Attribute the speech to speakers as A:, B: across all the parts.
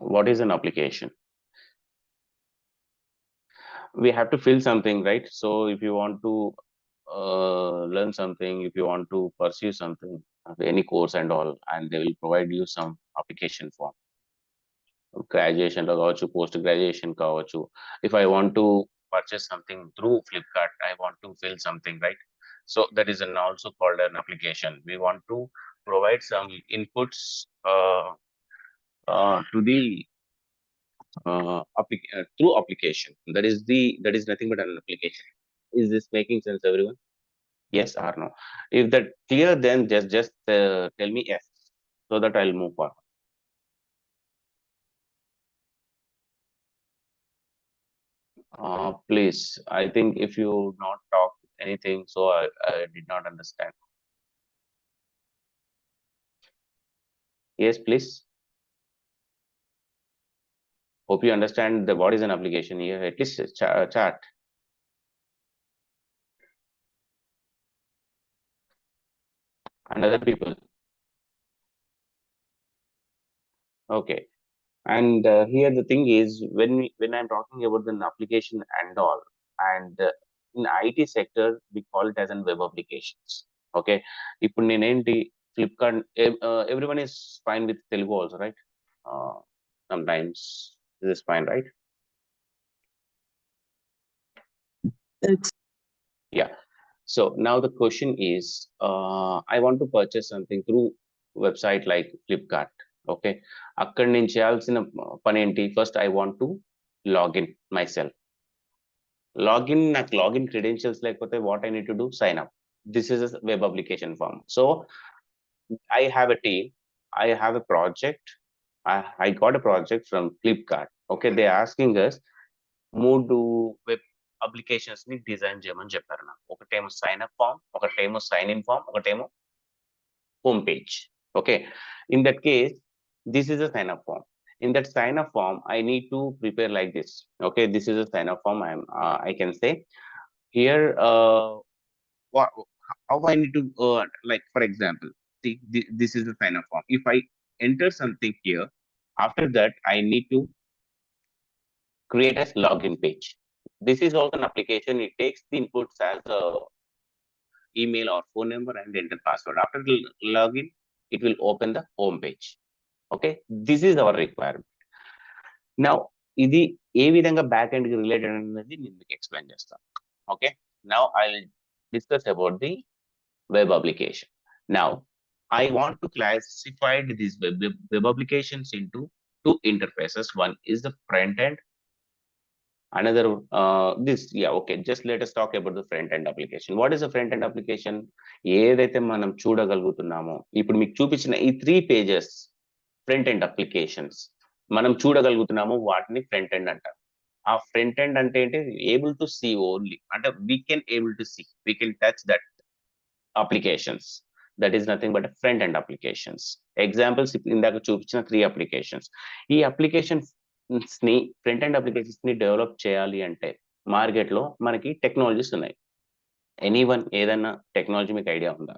A: What is an application? We have to fill something, right? So if you want to learn something, if you want to pursue something, any course and all, and they will provide you some application form. Graduation లో కావచ్చు, post graduation కావచ్చు. If I want to purchase something through Flipkart, I want to fill something, right? So that is an also called an application. We want to provide some inputs to the through application. That is nothing but an application. Is this making sense, everyone? Yes or no? If that clear, then just tell me yes, so that I'll move forward. Please, I think if you not talk anything, so I did not understand. Yes, please. Hope you understand the what is an application here. At least chart. And other people. Okay. And here the thing is, when I'm talking about an application and all, and in IT sector we call it as an web applications. Okay. ఇప్పుడు నేనేంటి Flipkart, everyone is fine with Telugu also, right? Sometimes this is fine, right? Yeah. So now the question is, I want to purchase something through website like Flipkart. Okay. అక్కడ నేను చేయాల్సిన పని ఏంటి? First I want to log in myself. నాకు login credentials లేకపోతే what I need to do? Sign up. This is a web application form. So I have a team. I have a project. I got a project from Flipkart. Okay. They're asking us మూడు web applications ని design చేయమని చెప్పారు నాకు. ఒకటేమో sign up form, ఒకటేమో sign in form, ఒకటేమో home page. Okay. In that case, this is a sign up form. In that sign up form, I need to prepare like this. Okay. This is a sign up form. I can say here, what, how I need to, like, for example, see, this is the sign up form. If I enter something here, after that, I need to create a login page. This is also an application. It takes the inputs as a email or phone number and enter password. After the login, it will open the home page. Okay. This is our requirement. Now, ఇది ఏ విధంగా back end కి related అనేది నేను మీకు explain చేస్తాను. Okay. Now I'll discuss about the web application. Now, I want to classify these web applications into two interfaces. One is the front end. Another okay, just let us talk about the front end application. What is a front end application? ఏదైతే మనం చూడగలుగుతున్నామో, ఇప్పుడు మీకు చూపించిన ఈ 3 pages front end applications మనం చూడగలుగుతున్నామో వాటిని front end అంటారు. ఆ ఫ్రంట్ ఎండ్ అంటే ఏంటి? ఏబుల్ టు సీ ఓన్లీ, అంటే we can able to see, we can touch that applications. That is nothing but front end applications. Examples ఇందాక చూపించిన 3 అప్లికేషన్స్. ఈ అప్లికేషన్స్ ని, ఫ్రంట్ ఎండ్ అప్లికేషన్స్ ని డెవలప్ చేయాలి అంటే మార్కెట్ లో మనకి టెక్నాలజీస్ ఉన్నాయి. ఎనీవన్ ఏదన్నా టెక్నాలజీ మీకు ఐడియా ఉందా?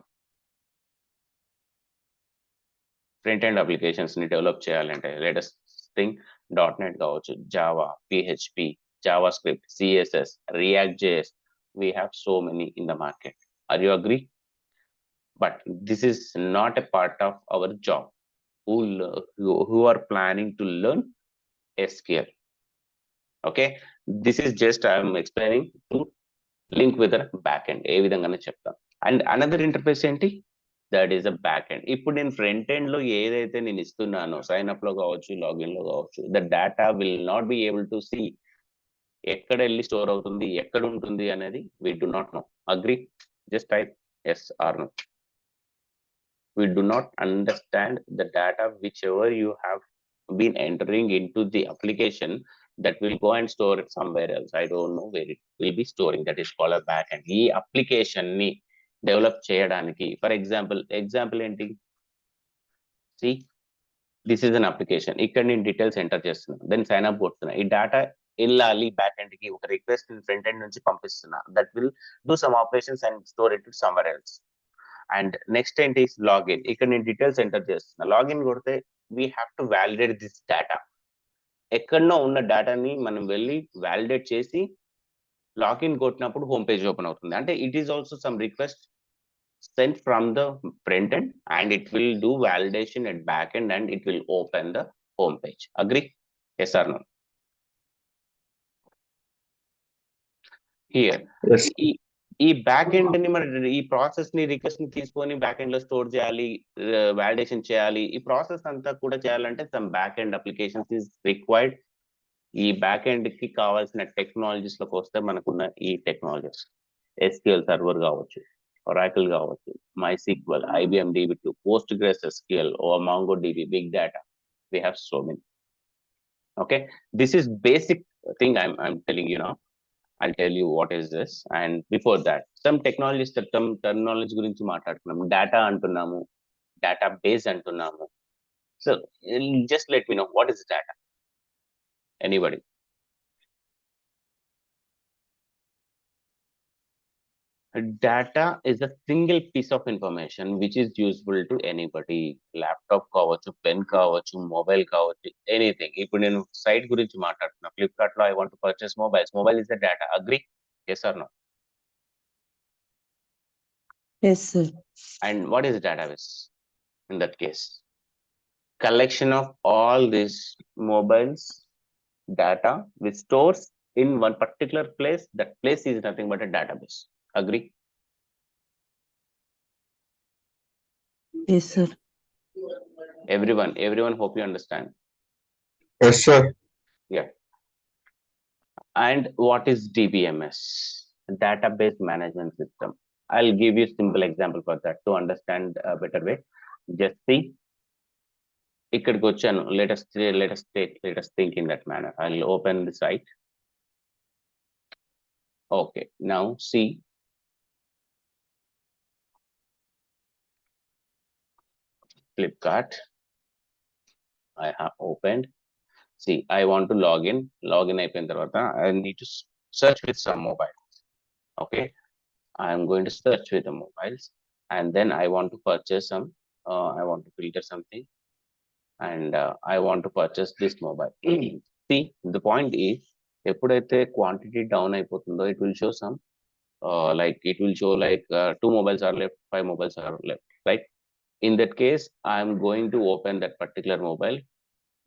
A: ఫ్రంట్ ఎండ్ అప్లికేషన్స్ ని డెవలప్ చేయాలంటే లేటెస్ట్ థింగ్ .NET కావచ్చు, Java, PHP, Java script, CSS, React JS. We have so many in the market. Are you agree? But this is not a part of our job. Who are planning to learn SQL. Okay. This is just I am explaining to link with the backend. ఏ విధంగానే చెప్తాం. And another interface ఏంటి? That is a back end. ఇప్పుడు నేను front end లో ఏదైతే నేను ఇస్తున్నానో, sign up లో కావచ్చు, లాగిన్ లో కావచ్చు, the data will not be able to see. ఎక్కడ వెళ్ళి స్టోర్ అవుతుంది, ఎక్కడ ఉంటుంది అనేది we do not know. Agree? Just type yes or no. We do not understand the data whichever you have been entering into the application, that will go and store it somewhere else. I don't know where it will be storing. That is called a backend. ఈ application ని develop చేయడానికి, for example ఏంటి? See, this is an application. ఇక్కడ నేను details enter చేస్తున్నాను, then sign up కొడుతున్నా. ఈ data వెళ్ళాలి బ్యాక్ ఎండ్ కి, ఒక రిక్వెస్ట్ ఫ్రంట్ ఎండ్ నుంచి పంపిస్తున్నా. That will do some operations and store it somewhere else. And next ఏంటి? లాగిన్. ఇక్కడ నేను డీటెయిల్స్ ఎంటర్ చేస్తున్నా. లాగిన్ కొడితే we have to validate this data. ఎక్కడనో ఉన్న డేటాని మనం వెళ్ళి వ్యాలిడేట్ చేసి లాగిన్ కొట్టినప్పుడు హోమ్ పేజ్ ఓపెన్ అవుతుంది. అంటే it is also some request sent from the front end and it will do validation at back end and it will open the home page. Agree? Yes or no? Here,
B: Yes.
A: ఈ back end ని మరి ఈ process ని request ని తీసుకొని back end లో store చేయాలి, validation చేయాలి. ఈ ప్రాసెస్ అంతా కూడా చేయాలంటే some back end applications is required. ఈ బ్యాక్ ఎండ్ కి కావాల్సిన టెక్నాలజీస్ లోకి వస్తే మనకున్న ఈ టెక్నాలజీస్ SQL సర్వర్ కావచ్చు, Oracle కావచ్చు, MySQL, IBM DB2, PostgreSQL or MongoDB, big data. We have so many. Okay, this is basic thing I'm telling you now. I'll tell you what is this, and before that some technologies, terminology గురించి మాట్లాడుతున్నాము. Data అంటున్నాము, database అంటున్నాము. So just let me know what is data. Anybody? Data is a single piece of information which is useful to anybody. Laptop కావచ్చు, pen కావచ్చు, mobile కావచ్చు, anything. ఇప్పుడు నేను site గురించి మాట్లాడుతున్నా. ఫ్లిప్కార్ట్ లో I want to purchase mobiles. Mobile is the data. Agree? Yes or no?
C: Yes, sir.
A: And what is database in that case? Collection of all these mobiles data which stores in one particular place. That place is nothing but a database. Agree?
C: Yes, sir.
A: Everyone hope you understand.
B: Yes, sir.
A: Yeah. And what is DBMS? Database management system. I'll give you simple example for that to understand a better way. Just see, ఇక్కడికి వచ్చాను. let us think in that manner. I'll open the site. Okay, now see, Flipkart. I have opened. See, I want to login అయిపోయిన తర్వాత I need to search with some mobiles. Okay, I am going to search with the mobiles and then I want to purchase some, I want to filter something and I want to purchase this mobile. See, the point is, ఎప్పుడైతే quantity down అయిపోతుందో it will show some like it will show like 2 mobiles are left, 5 mobiles are left, right? In that case, I am going to open that particular mobile.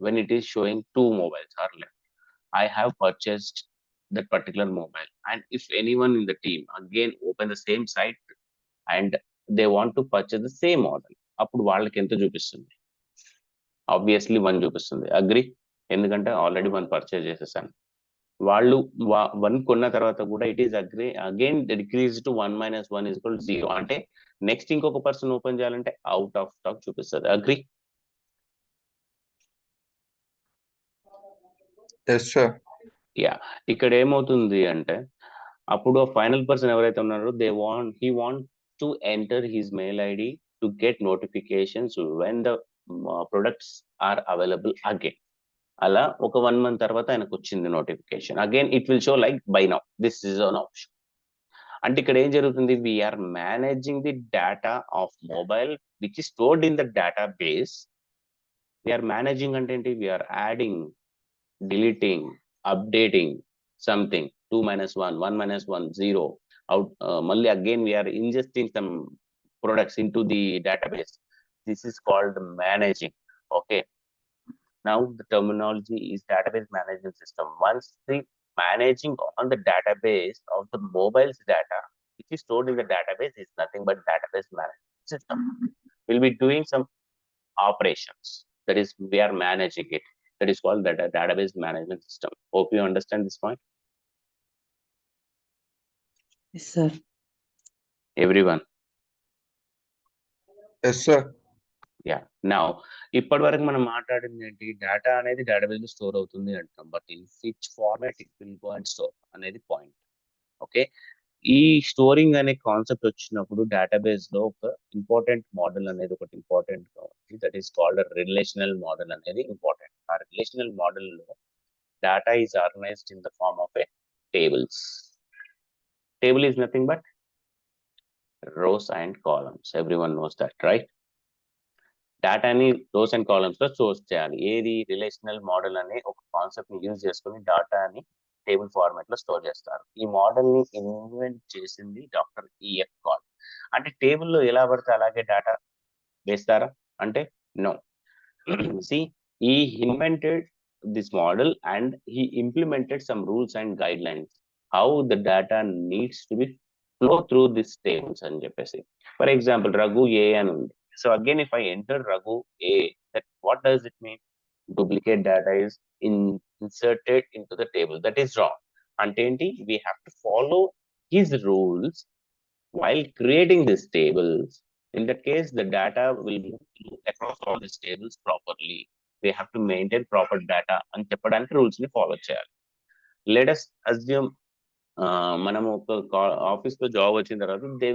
A: When it is showing 2 mobiles are left, I have purchased that particular mobile. And if anyone in the team again open the same site and they want to purchase the same model, అప్పుడు వాళ్ళకి ఎంత చూపిస్తుంది? Obviously 1 చూపిస్తుంది. Agri? ఎందుకంటే already 1 purchase చేసేసాను. వాళ్ళు 1 కొన్న తర్వాత కూడా it is again decrease to 1 - 1 = 0. అంటే నెక్స్ట్ ఇంకొక పర్సన్ ఓపెన్ చేయాలంటే అవుట్ ఆఫ్ స్టాక్ చూపిస్తుంది. అగ్రి?
B: Yes, sir.
A: యా, ఇక్కడ ఏమవుతుంది అంటే అప్పుడు ఫైనల్ పర్సన్ ఎవరైతే ఉన్నారో he wants to enter his mail ID to get notifications when the products are available again. అలా ఒక 1 month తర్వాత ఆయనకు వచ్చింది notification. Again it will show like by now this is an option. అంటే ఇక్కడ ఏం జరుగుతుంది? We're managing the data of mobile which is stored in the database. We're managing అంటే ఏంటి? We're adding, deleting, updating something, 2 - 1, 1 - 1, 0 out. Malli again we are ingesting some products into the database. This is called managing. Okay, now the terminology is database management system. Once the managing on the database of the mobile's data which is stored in the database is nothing but database management system. We'll be doing some operations, that is we are managing it. That is called the database management system. Hope you understand this point.
C: Yes, sir.
A: Everyone?
B: Yes, sir.
A: Yeah. Now, ఇప్పటి వరకు మనం మాట్లాడింది ఏంటి? Data అనేది database లో store అవుతుంది అంటాం. But in which format it will go and store అనేది పాయింట్. ఓకే, ఈ స్టోరింగ్ అనే కాన్సెప్ట్ వచ్చినప్పుడు డేటాబేస్ లో ఒక ఇంపార్టెంట్ మోడల్ అనేది ఒకటి ఇంపార్టెంట్ గా ఉంది. That is called relational model అనేది ఇంపార్టెంట్. ఆ రిలేషనల్ మోడల్ లో data is organized in the form of a tables. Table is nothing but rows and columns. Everyone knows that, right? డేటాని rows and columns లో store చేయాలి. ఏది relational model అనే ఒక concept ని యూజ్ చేసుకుని డేటాని టేబుల్ ఫార్మాట్ లో స్టోర్ చేస్తారు. ఈ మోడల్ ని ఇన్వెంట్ చేసింది డాక్టర్ ఈఎఫ్ కాల్. అంటే టేబుల్లో ఎలా పడితే అలాగే డేటా వేస్తారా అంటే no. See, he invented this model and he implemented some rules and guidelines how the data needs to be flow through these tables అని చెప్పేసి. For example, Raghu A అని ఉంది. So again, if I enter Raghu A, that what does it mean? Duplicate data is inserted into the table. That is wrong. అంటే ఏంటి? We have to follow his rules while creating these tables. In that case, the data will move across all these tables properly. We have to maintain proper data అని చెప్పడానికి rules ని follow చేయాలి. Let us assume మనము ఒక office లో job వచ్చిన తర్వాత they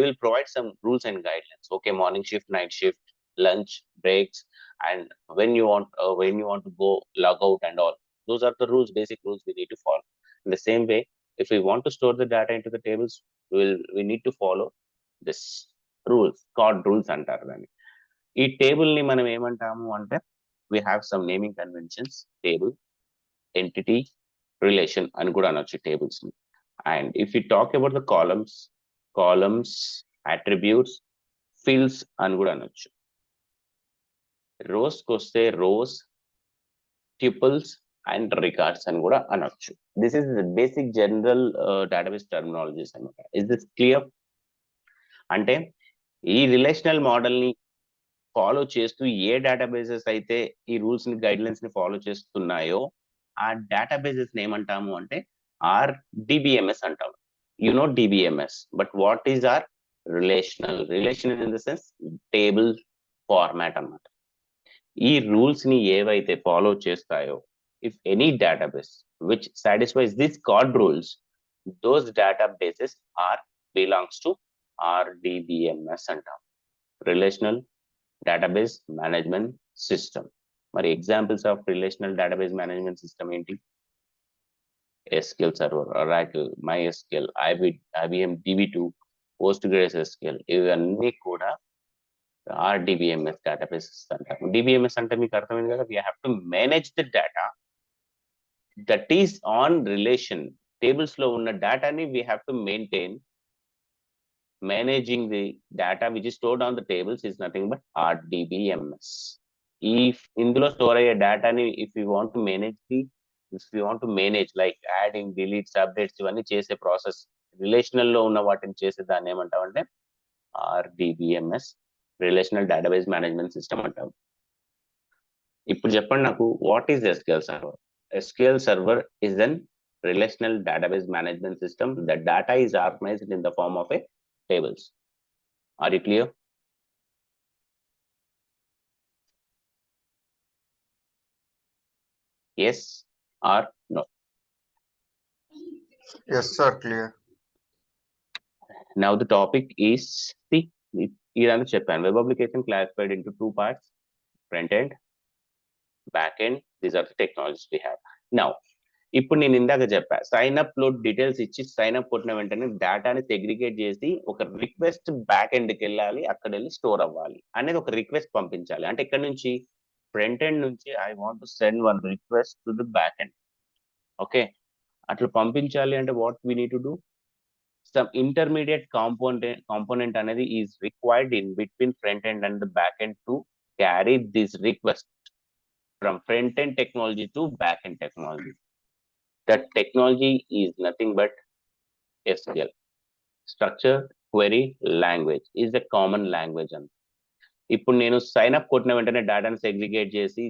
A: will provide some rules and guidelines. Okay, morning shift, night shift, lunch breaks, and when you want to go log out and all. Those are the rules, basic rules we need to follow. In the same way, if we want to store the data into the tables, we need to follow this rules, called rules అంటారు దాన్ని. ఈ table ని మనం ఏమంటాము అంటే we have some naming conventions. Table, entity, relation అని కూడా అనొచ్చు టేబుల్స్ ని. And if you talk about the columns, attributes, fields అని కూడా అనొచ్చు. రోస్ కి వస్తే రోస్, ట్యూపుల్స్ అండ్ రికార్డ్స్ అని కూడా అనొచ్చు. This is basic general database terminologies అనమాట. Is this clear? అంటే ఈ రిలేషనల్ మోడల్ ని ఫాలో చేస్తూ ఏ డేటాబేసెస్ అయితే ఈ రూల్స్ ని గైడ్ లైన్స్ ని ఫాలో చేస్తున్నాయో ఆ డేటాబేసెస్ ఏమంటాము అంటే డిబిఎంఎస్ అంటాము. You know DBMS, but what is relation in the sense table format అన్నమాట. ఈ రూల్స్ ని ఏవైతే ఫాలో చేస్తాయో, if any database which satisfies this card rules, those databases belongs to DBMS అంటాం, రిలేషనల్ డేటాబేస్ మేనేజ్మెంట్ సిస్టమ్. మరి examples of relational database management system ఏంటి? SQL server, Oracle, MySQL, IBM DB2, PostgreSQL, ఇవన్నీ కూడా RDBMS databases అంటారు. DBMS అంటే మీకు అర్థమైంది కదా, we have to manage the data that is on relation. Tables లో ఉన్న డేటాని we have to maintain. Managing the data which is stored on the tables is nothing but RDBMS. If ఇందులో store అయ్యే డేటాని if you want to manage like adding, deletes, updates ఇవన్నీ చేసే process, relational లో ఉన్న వాటిని చేసే దాన్ని ఏమంటామంటే RDBMS, relational database management system అంటాం. ఇప్పుడు చెప్పండి నాకు, what is SQL server? SQL server is an relational database management system. The data is organized in the form of a tables. Are you clear? Yes or no?
B: Yes, sir. Clear.
A: Now the topic is, see, ఇదంతా చెప్పాను. Web application classified into two parts, front end, back end. These are the technologies we have. Now, ఇప్పుడు నేను ఇందాక చెప్పా, sign up లో details ఇచ్చి sign up కొట్టిన వెంటనే డేటాని సెగ్రిగేట్ చేసి ఒక రిక్వెస్ట్ బ్యాక్ ఎండ్కి వెళ్ళాలి, అక్కడ వెళ్ళి స్టోర్ అవ్వాలి అనేది ఒక రిక్వెస్ట్ పంపించాలి. అంటే ఇక్కడ నుంచి ఫ్రంట్ ఎండ్ నుంచి I want to send one request to the back end. Okay, అట్లా పంపించాలి అంటే what we need to do, some intermediate component అనేది is required in between front end and the back end to carry this request from front end technology to back end technology. That technology is nothing but SQL, structured query language, is a common language. And ఇప్పుడు నేను sign up కొట్టిన వెంటనే డేటాను segregate చేసి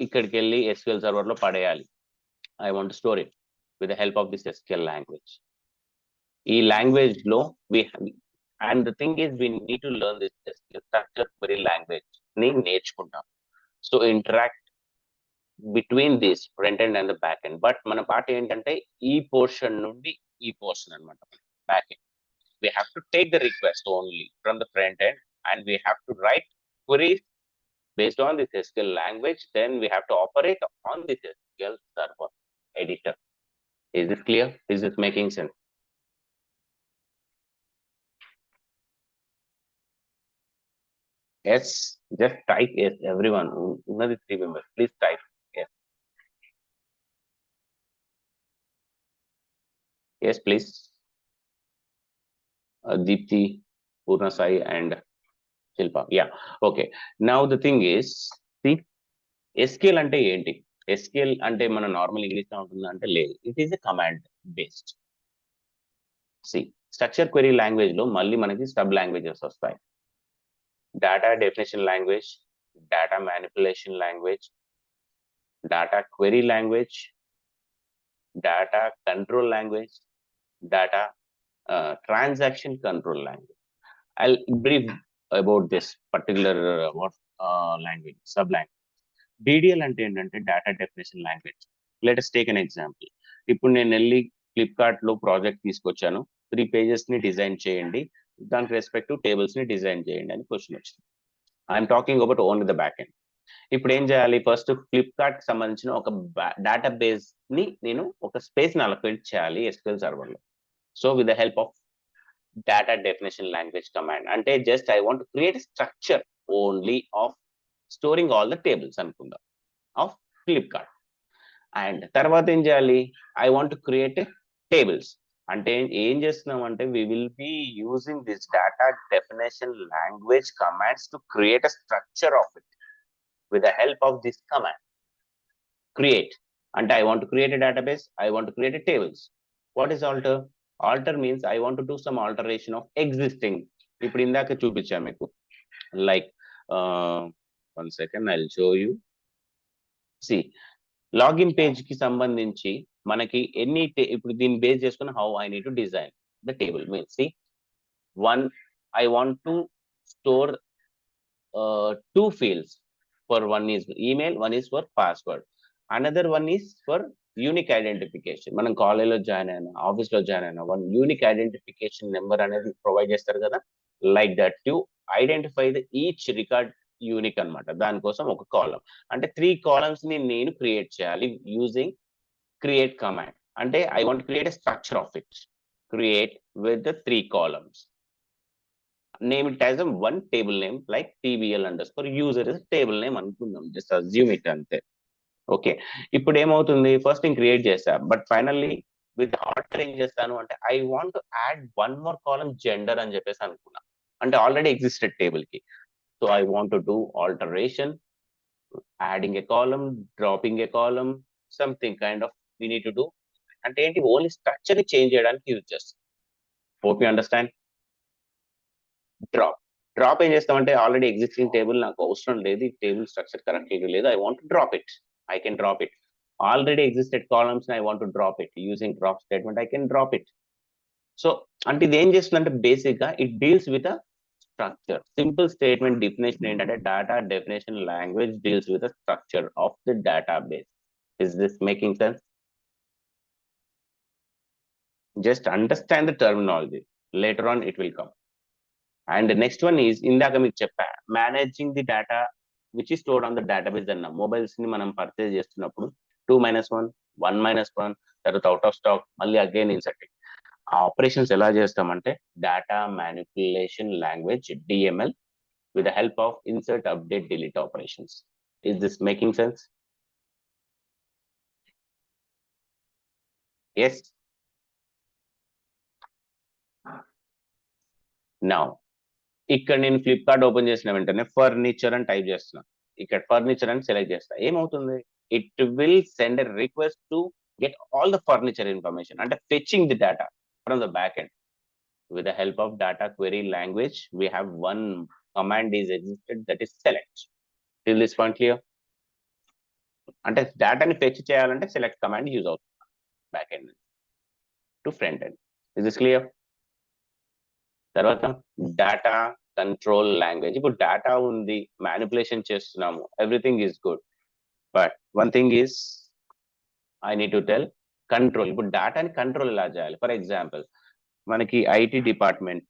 A: ఇక్కడికి వెళ్ళి SQL server లో పడేయాలి. I want store it with the help of this SQL language. ఈ లాంగ్వేజ్ లో and the thing is we need to learn this SQL structured query language ని నేర్చుకుంటాం. So interact between this front end and the back end. But మన part ఏంటంటే ఈ portion నుండి ఈ portion అనమాట back end. We have to take the request only from the front end and we have to right queries based on this SQL language. Then we have to operate on this SQL server editor. Is this clear? Is this making sense? Yes, just type yes, everyone. Another 3 members, please type yes. Yes, please. Deepthi, Purna Sai, and Shilpa. Yeah. Okay. Now the thing is, see, SQL అంటే ఏంటి? SQL అంటే మన normal English లో ఉంటుందా అంటే లేదు. It is a command based. See structure query language లో మళ్ళీ మనకి సబ్ లాంగ్వేజెస్ వస్తాయి. Data definition language, data manipulation language, data query language, data control language, data transaction control language. I'll brief about this particular language, sub-language. DDL అంటే ఏంటంటే data definition language. Let us take an example. ఇప్పుడు నేను వెళ్ళి Flipkart లో project తీసుకొచ్చాను, 3 pages ని design చేయండి, దానికి రెస్పెక్టివ్ టేబుల్స్ ని డిజైన్ చేయండి అని క్వశ్చన్ వచ్చింది. I'm talking about only the back end. ఇప్పుడు ఏం చేయాలి? ఫస్ట్ ఫ్లిప్కార్ట్ కి సంబంధించిన ఒక డేటాబేస్ ని నేను ఒక స్పేస్ ని అలొకేట్ చేయాలి ఎస్క్యూఎల్ సర్వర్ లో. So with the help of data definition language command, అంటే just I want create structure only of storing all the tables అనుకుందాం ఆఫ్ ఫ్లిప్కార్ట్. అండ్ తర్వాత ఏం చేయాలి? I want create tables. అంటే ఏం చేస్తున్నాం అంటే we will be using this data definition language commands to create a structure of it with the help of this command. Create. And I want to create a database, I want to create a tables. What is alter? Alter means I want to do some alteration of existing. ఇప్పుడు ఇందాక చూపించాను మీకు. Like, 1 second, I'll show you. See, login page కి సంబంధించి మనకి ఎన్ని ఇప్పుడు దీన్ని బేస్ చేసుకుని how I need to design the table. Means, see, one, I want to store 2 fields. For one is email, one is for password, another one is for unique identification. మనం college లో join అయినా, office లో join అయినా, one unique identification number అనేది provide చేస్తారు కదా. Like that to identify the each record unique అన్నమాట. దానికోసం ఒక కాలం అంటే 3 columns ని నేను క్రియేట్ చేయాలి యూజింగ్ క్రియేట్ కమాండ్. అంటే I want create a structure of it. Create with the 3 columns. Name it as a one table name like TBL underscore user is a table name అనుకుందాం. Just assume it అంతే. Okay, ఇప్పుడు ఏమవుతుంది? First నేను create చేస్తా, but finally with order ఏం చేస్తాను అంటే I want to add one more column gender అని చెప్పేసి అనుకున్నా. అంటే ఆల్రెడీ ఎగ్జిస్టెడ్ టేబుల్ కి. So I want to do alteration, adding A column, dropping A column, something kind of we need to do. అంటే ఏంటి? ఓన్లీ స్ట్రక్చర్ ని change చేయడానికి use చేస్తాం. Hope you understand. డ్రాప్ ఏం చేస్తామంటే ఆల్రెడీ ఎగ్జిస్టింగ్ టేబుల్ నాకు అవసరం లేదు, ఈ టేబుల్ స్ట్రక్చర్ కరెక్ట్గా లేదు, I want drop it. I can drop it. Already existed columns I want drop it using drop statement, I can drop it. So అంటే ఇది ఏం చేస్తుందంటే బేసిక్ గా it deals with a structure. Simple statement definition ఏంటంటే data definition language deals with a structure of the database. Is this making sense? Just understand the terminology, later on it will come. And next one is ఇందాక మీకు చెప్పా, managing the data which is stored on the database అన్న. Mobiles ని మనం purchase చేస్తున్నప్పుడు 2-1, 1-1, తర్వాత out of stock, మళ్ళీ again inserting. ఆ ఆపరేషన్స్ ఎలా చేస్తామంటే data manipulation language DML with the help of insert, update, delete operations. Is this making sense? Yes. Now ఇక్కడ నేను ఫ్లిప్కార్ట్ ఓపెన్ చేసిన వెంటనే ఫర్నిచర్ అని టైప్ చేస్తున్నా. ఇక్కడ ఫర్నిచర్ అని సెలెక్ట్ చేస్తా. ఏమవుతుంది? It will send a request to get all the furniture information, అంటే fetching the data from the back end. With the help of data query language, we have one command is existed, that is select. Till this point clear? అంటే డేటాని fetch చేయాలంటే select command use అవుతుంది back end to front end. Is this clear? తర్వాత data control language. ఇప్పుడు data ఉంది, manipulation చేస్తున్నాము, everything is good, but one thing is I need to tell control. ఇప్పుడు డేటాని కంట్రోల్ ఎలా చేయాలి? ఫర్ ఎగ్జాంపుల్ మనకి ఐటీ డిపార్ట్మెంట్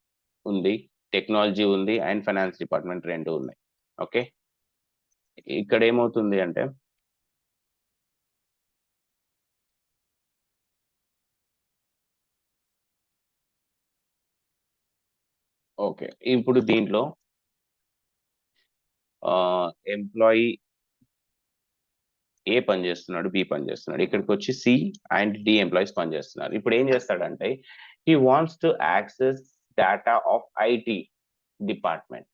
A: ఉంది, టెక్నాలజీ ఉంది, అండ్ ఫైనాన్స్ డిపార్ట్మెంట్ 2 ఉన్నాయి. ఓకే, ఇక్కడ ఏమవుతుంది అంటే ఓకే ఇప్పుడు దీంట్లో ఎంప్లాయీ ఏ పని చేస్తున్నాడు, బి పని చేస్తున్నాడు. ఇక్కడికి వచ్చి సి అండ్ డి ఎంప్లాయీస్ పని చేస్తున్నారు. ఇప్పుడు ఏం చేస్తాడంటే he wants to access data of IT department.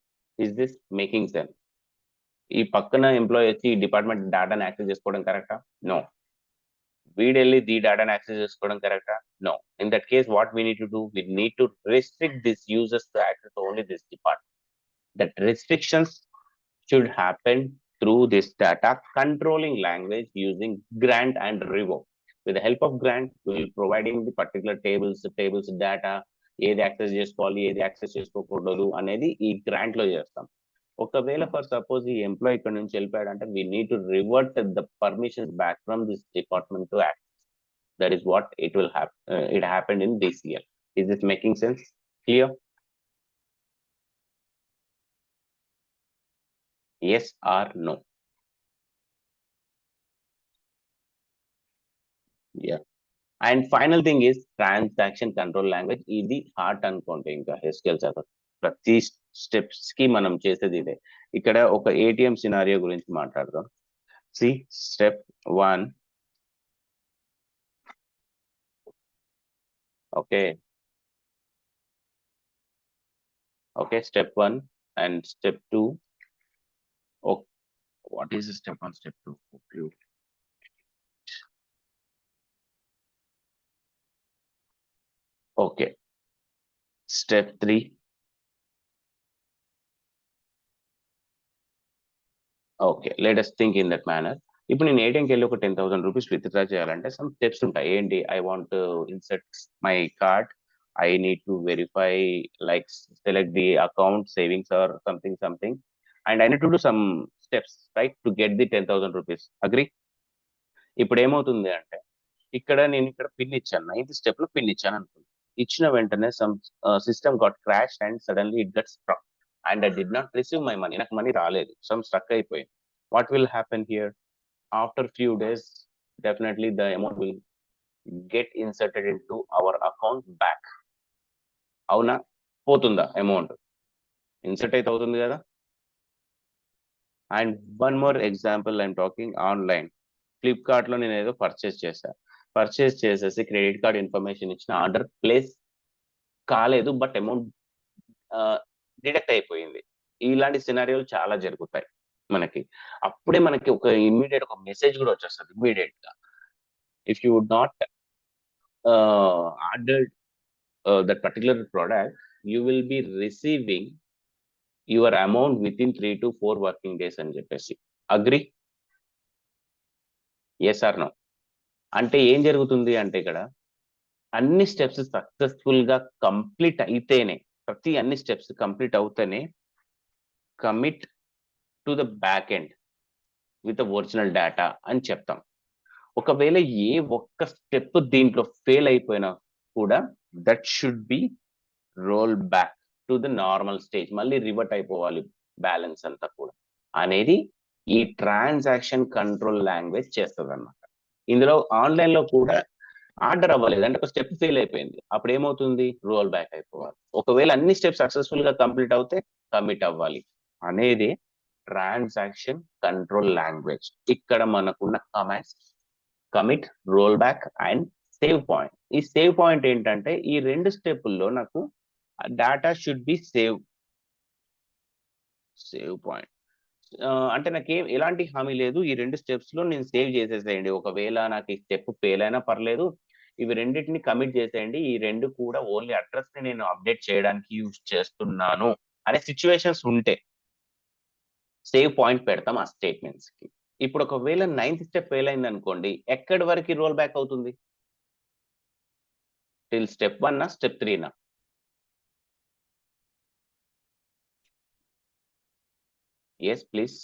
A: Is this making sense? ఈ పక్కన ఎంప్లాయీ వచ్చి ఈ డిపార్ట్మెంట్ డేటాను యాక్సెస్ చేసుకోవడం కరెక్టా? నో. వీడెళ్ళి ది డేటాను యాక్సెస్ చేసుకోవడం కరెక్టా? No. In that case what we need to do, we need to restrict this users to access only this department. That restrictions should happen through this data controlling language using grant and revoke. With the help of grant, we will providing the particular tables data, ఏది access చేసుకోవాలి, ఏది access చేసుకోకూడదు అనేది ఈ grant లో చేస్తాం. ఒకవేళ for suppose ఈ ఎంప్లాయీ ఇక్కడ నుంచి వెళ్ళిపోయాడంటే we need to revert the permissions back from this department to access. That is what it will happen. It happened in this year. Is this making sense? Clear? Yes or no? Yeah. And final thing is transaction control language. ఇది heart అనుకోండి. ఇంకా SQL చదవ ప్రతి steps కి మనం చేసేది ఇదే. ఇక్కడ ఒక ఏటీఎం సినారియో గురించి మాట్లాడదాం. See step 1. Okay, step 1 and step 2. Oh, what is step 1, step 2? Okay, step 3. Okay, let us think in that manner. ఇప్పుడు నేను ఏటీఎంకి వెళ్ళి ఒక 10,000 రూపీస్ విత్డ్రా చేయాలంటే సమ్ స్టెప్స్ ఉంటాయి. ఏంటి? I want to insert my card, I need to verify, like select the account, savings or something, and I need to do some steps, right, to get the 10,000 rupees. Agree? ఇప్పుడు ఏమవుతుంది అంటే ఇక్కడ నేను ఇక్కడ pin ఇచ్చాను, 9th step లో pin ఇచ్చాను అనుకుంది. ఇచ్చిన వెంటనే some system got crash and suddenly it got struck and I did not receive my money. నాకు మనీ రాలేదు, సమ్ స్ట్రక్ అయిపోయింది. What will happen here? After few days, definitely the amount will get inserted into our account back. అవునా? పోతుందా amount? Insert అయితే అవుతుంది కదా. And one more example, I'm talking online. Flipkart లో నేను ఏదో పర్చేస్ చేసేసి క్రెడిట్ కార్డ్ ఇన్ఫర్మేషన్ ఇచ్చిన, ఆర్డర్ ప్లేస్ కాలేదు, బట్ అమౌంట్ డిడక్ట్ అయిపోయింది. ఇలాంటి సినారియోలు చాలా జరుగుతాయి మనకి. అప్పుడే మనకి ఒక ఇమ్మీడియట్ ఒక మెసేజ్ కూడా వచ్చేస్తుంది ఇమ్మీడియట్ గా. If you would not ordered that particular product, you will be receiving your amount within 3 to 4 working days అని చెప్పేసి. అగ్రీ? Yes or no? అంటే ఏం జరుగుతుంది అంటే ఇక్కడ అన్ని స్టెప్స్ సక్సెస్ఫుల్ గా కంప్లీట్ అయితేనే, అన్ని స్టెప్స్ కంప్లీట్ అవుతేనే commit to the back end with original data అని చెప్తాం. ఒకవేళ ఏ ఒక్క స్టెప్ దీంట్లో ఫెయిల్ అయిపోయినా కూడా that should be roll back to the normal stage, మళ్ళీ రివర్ట్ అయిపోవాలి బ్యాలెన్స్ అంతా కూడా అనేది ఈ ట్రాన్సాక్షన్ కంట్రోల్ లాంగ్వేజ్ చేస్తుంది అన్నమాట. ఇందులో ఆన్లైన్ లో కూడా ఆర్డర్ అవ్వలేదు అంటే ఒక స్టెప్ ఫెయిల్ అయిపోయింది, అప్పుడు ఏమవుతుంది? రోల్ బ్యాక్ అయిపోవాలి. ఒకవేళ అన్ని స్టెప్స్ సక్సెస్ఫుల్ గా కంప్లీట్ అవుతే కమిట్ అవ్వాలి అనేది ట్రాన్సాక్షన్ కంట్రోల్ లాంగ్వేజ్. ఇక్కడ మనకున్న commands commit, roll back and save point. ఈ సేవ్ పాయింట్ ఏంటంటే ఈ 2 స్టెప్పుల్లో నాకు data should be save point. అంటే నాకేం ఎలాంటి హామీ లేదు, ఈ 2 స్టెప్స్ లో నేను సేవ్ చేసేసేయండి. ఒకవేళ నాకు ఈ స్టెప్ ఫెయిల్ అయినా పర్లేదు, ఇవి రెండింటిని కమిట్ చేసేయండి, ఈ 2 కూడా ఓన్లీ అడ్రస్ ని నేను అప్డేట్ చేయడానికి యూజ్ చేస్తున్నాను అనే సిచ్యువేషన్స్ ఉంటే సేవ్ పాయింట్ పెడతాం ఆ స్టేట్మెంట్స్ కి. ఇప్పుడు ఒకవేళ 9th స్టెప్ ఫెయిల్ అయింది అనుకోండి, ఎక్కడి వరకు రోల్ బ్యాక్ అవుతుంది? టిల్ స్టెప్ 1 నా స్టెప్ 3 నా? Yes, please.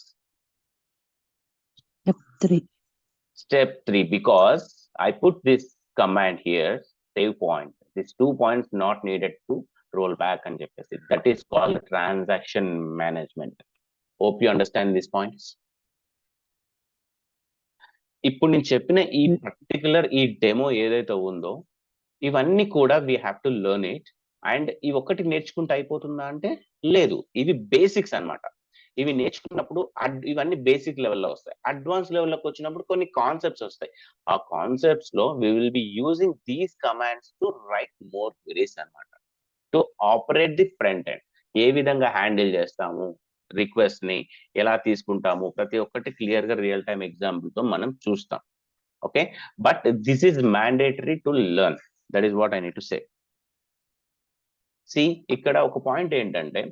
C: Step 3.
A: Step 3, because I put this command here, save point. These 2 points not needed to roll back and చెప్పేసి. That is called transaction management. Hope you understand these points. ఇప్పుడు నేను చెప్పిన ఈ particular ఈ demo ఏదైతే ఉందో ఇవన్నీ కూడా we have to learn it. And ఈ ఒక్కటి నేర్చుకుంటే అయిపోతుందా అంటే లేదు, ఇవి బేసిక్స్ అన్నమాట. ఇవి నేర్చుకున్నప్పుడు ఇవన్నీ బేసిక్ లెవెల్లో వస్తాయి. అడ్వాన్స్ లెవెల్లోకి వచ్చినప్పుడు కొన్ని కాన్సెప్ట్స్ వస్తాయి. ఆ కాన్సెప్ట్స్ లో we will be using these commands to write more queries అన్నమాట. To operate the front end, ఏ విధంగా హ్యాండిల్ చేస్తాము, రిక్వెస్ట్ ని ఎలా తీసుకుంటాము, ప్రతి ఒక్కటి క్లియర్ గా రియల్ టైమ్ ఎగ్జాంపుల్ తో మనం చూస్తాం. Okay, but this is mandatory to learn. That is what I need to say. See, ఇక్కడ ఒక పాయింట్ ఏంటంటే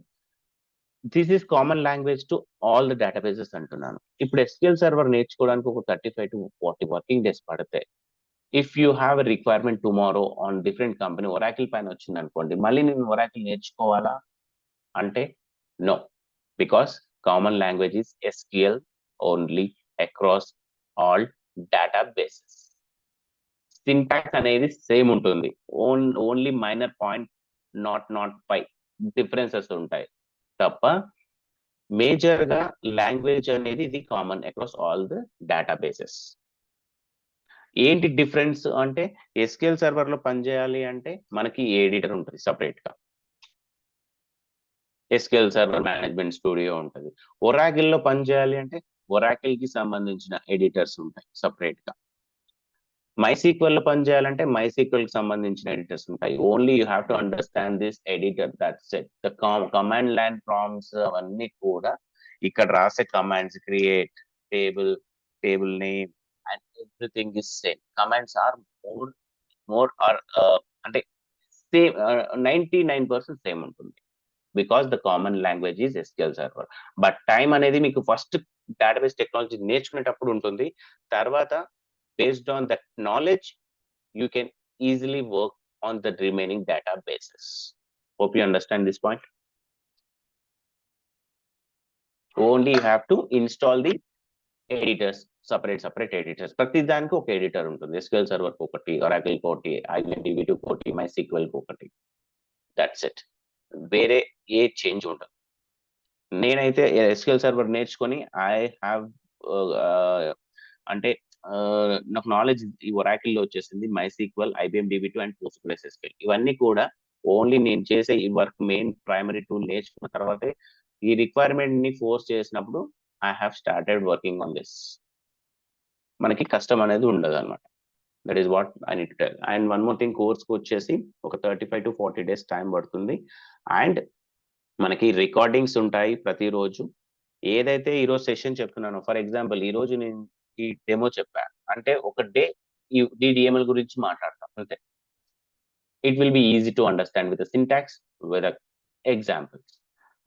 A: this is common language to all the databases అంటున్నాను. ఇప్పుడు ఎస్క్యూఎల్ సర్వర్ నేర్చుకోవడానికి ఒక 35 to 40 వర్కింగ్ డేస్ పడతాయి. If you have a requirement tomorrow on different company, Oracle పైన వచ్చింది అనుకోండి, మళ్ళీ నేను ఒరాకిల్ నేర్చుకోవాలా అంటే no, because common language is SQL only across all databases. Syntax అనేది సేమ్ ఉంటుంది, only minor point, not 5 differences ఉంటాయి తప్ప మేజర్ గా లాంగ్వేజ్ అనేది ఇది common across all the databases. ఏంటి డిఫరెన్స్ అంటే, ఎస్క్యూఎల్ సర్వర్ లో పనిచేయాలి అంటే మనకి ఎడిటర్ ఉంటుంది సపరేట్ గా, ఎస్క్యూఎల్ సర్వర్ మేనేజ్మెంట్ స్టూడియో ఉంటుంది. ఒరాకిల్ లో పనిచేయాలి అంటే ఒరాకిల్ కి సంబంధించిన ఎడిటర్స్ ఉంటాయి సపరేట్ గా. MySQL లో పనిచేయాలంటే MySQL కి సంబంధించిన ఎడిటర్స్ ఉంటాయి. Only you have to understand this editor, that's it. The command line prompts అవన్నీ కూడా ఇక్కడ రాసే commands, create table, table name and everything is same. Commands are more or అంటే సేమ్, 99% సేమ్ ఉంటుంది, because the common language is SQL server. But time అనేది మీకు first database technology నేర్చుకునేటప్పుడు ఉంటుంది. తర్వాత based on that knowledge you can easily work on the remaining databases. Hope you understand this point. Only you have to install the editors, separate editors. ప్రతి దానికి ఒక editor ఉంటుంది. SQL server ఒకటి, Oracle ఒకటి, IBM DB2 ఒకటి, MySQL ఒకటి. That's it. వేరే ఏ change ఉండదు. నేనైతే SQL సర్వర్ నేర్చుకొని ఐ హ్యావ్ అంటే నాకు నాలెడ్జ్ ఈ ఒరాకిల్ లో వచ్చేసింది, MySQL, IBM DB2 and PostgreSQL. ఇవన్నీ కూడా ఓన్లీ నేను చేసే ఈ వర్క్ మెయిన్ ప్రైమరీ టూల్ నేర్చుకున్న తర్వాతే ఈ రిక్వైర్మెంట్ ని ఫోర్స్ చేసినప్పుడు I have started working on this. మనకి కష్టం అనేది ఉండదు అనమాట. That is what I need to tell. And one more thing, కోర్స్కి వచ్చేసి ఒక 35 to 40 days టైం పడుతుంది. అండ్ మనకి రికార్డింగ్స్ ఉంటాయి ప్రతిరోజు. ఏదైతే ఈరోజు సెషన్ చెప్తున్నానో, ఫర్ ఎగ్జాంపుల్ ఈ రోజు నేను ఈ డెమో చెప్పా అంటే ఒక డే ఈ DDML గురించి మాట్లాడతాం అంతే. It will be easy to understand with syntax, with examples,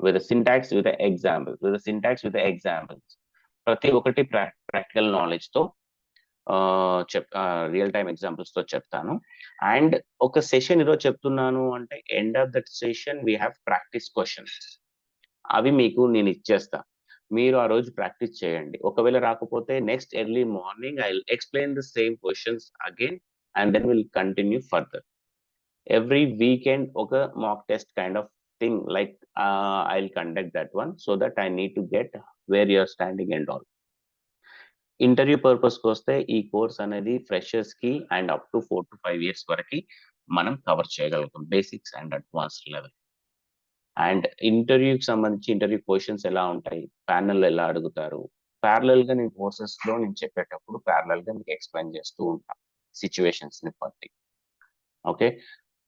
A: with syntax, with examples, with syntax, with examples. ప్రతి ఒక్కటి ప్రాక్టికల్ నాలెడ్జ్ తో రియల్ టైమ్ ఎగ్జాంపుల్స్ తో చెప్తాను. అండ్ ఒక సెషన్ ఈరోజు చెప్తున్నాను అంటే end of that session we have practice questions. అవి మీకు నేను ఇచ్చేస్తా, మీరు ఆ రోజు ప్రాక్టీస్ చేయండి. ఒకవేళ రాకపోతే next early morning I will explain the same questions again and then will continue further. Every weekend ఒక mock test kind of thing like I will conduct that one, so that I need to get where you're standing and all. Interview purpose కి వస్తే ఈ course అనేది freshers కి and up to 4 to 5 years వరకు మనం cover చేయగలుగుతాం, basics and advanced level. And ఇంటర్వ్యూకి సంబంధించి ఇంటర్వ్యూ క్వశ్చన్స్ ఎలా ఉంటాయి, ప్యానెల్ ఎలా అడుగుతారు, ప్యారలల్ గా నేను కోర్సెస్ లో నేను చెప్పేటప్పుడు ప్యారలల్ గా మీకు ఎక్స్ప్లెయిన్ చేస్తూ ఉంటాను సిచ్యువేషన్స్ ని బట్టి. Okay,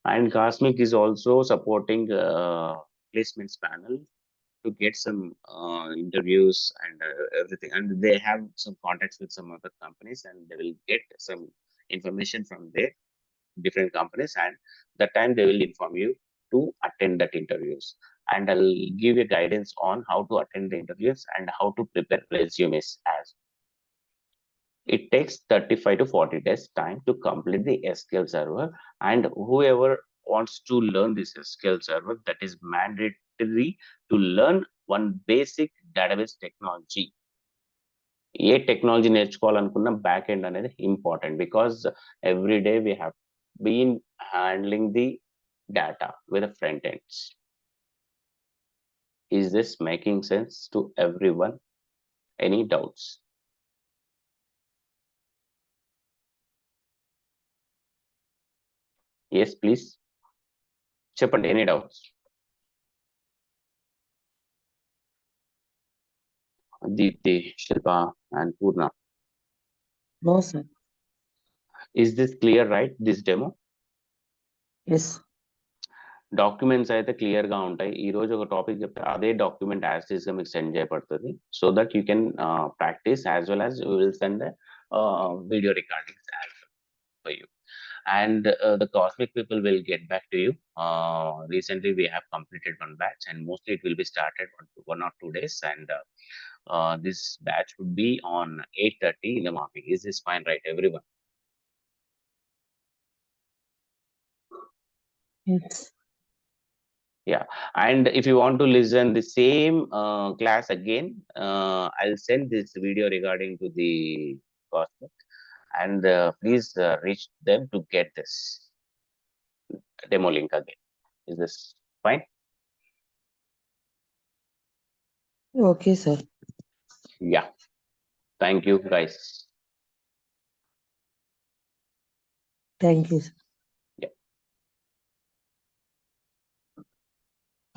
A: and cosmic is also supporting placements panel to get some interviews and everything, and they have some contacts with some other companies and they will get some information from their different companies, and that time they will inform you to attend that interviews, and I'll give you guidance on how to attend the interviews and how to prepare resumes as. It takes 35 to 40 days time to complete the SQL server, and whoever wants to learn this SQL server, that is mandatory to learn one basic database technology. ఏ technology నేర్చుకోవాలనుకున్న back end అనేది important, because every day we have been handling the data with front ends. Is this making sense to everyone? Any doubts? Yes please చెప్పండి, any doubts? Deepti, Shilpa, and Purna.
C: No, sir.
A: Is this clear, right? This demo?
C: Yes.
A: Documents అయితే clear గా ఉంటాయి. ఈ రోజు ఒక topic చెప్తే అదే document as is గా మీకు సెండ్ చేయబడుతుంది. So that you can practice as well as will send video recordings as for you. And the cosmic people will get back to you. Recently we have completed one batch, and mostly it will be started on 1 or 2 days, and this batch would be on 8:30 in the morning. Is this fine, right, everyone?
C: Yes.
A: And if you want to listen the same class again, I'll send this video regarding to the cosmic, and please reach them to get this demo link again. Is this fine?
C: Okay, sir.
A: Yeah. Thank you, guys.
C: Thank you, sir.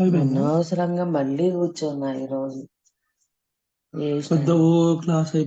C: అనవసరంగా మళ్ళీ కూర్చున్నా ఈరోజు.
D: పెద్ద class అయిపోయింది.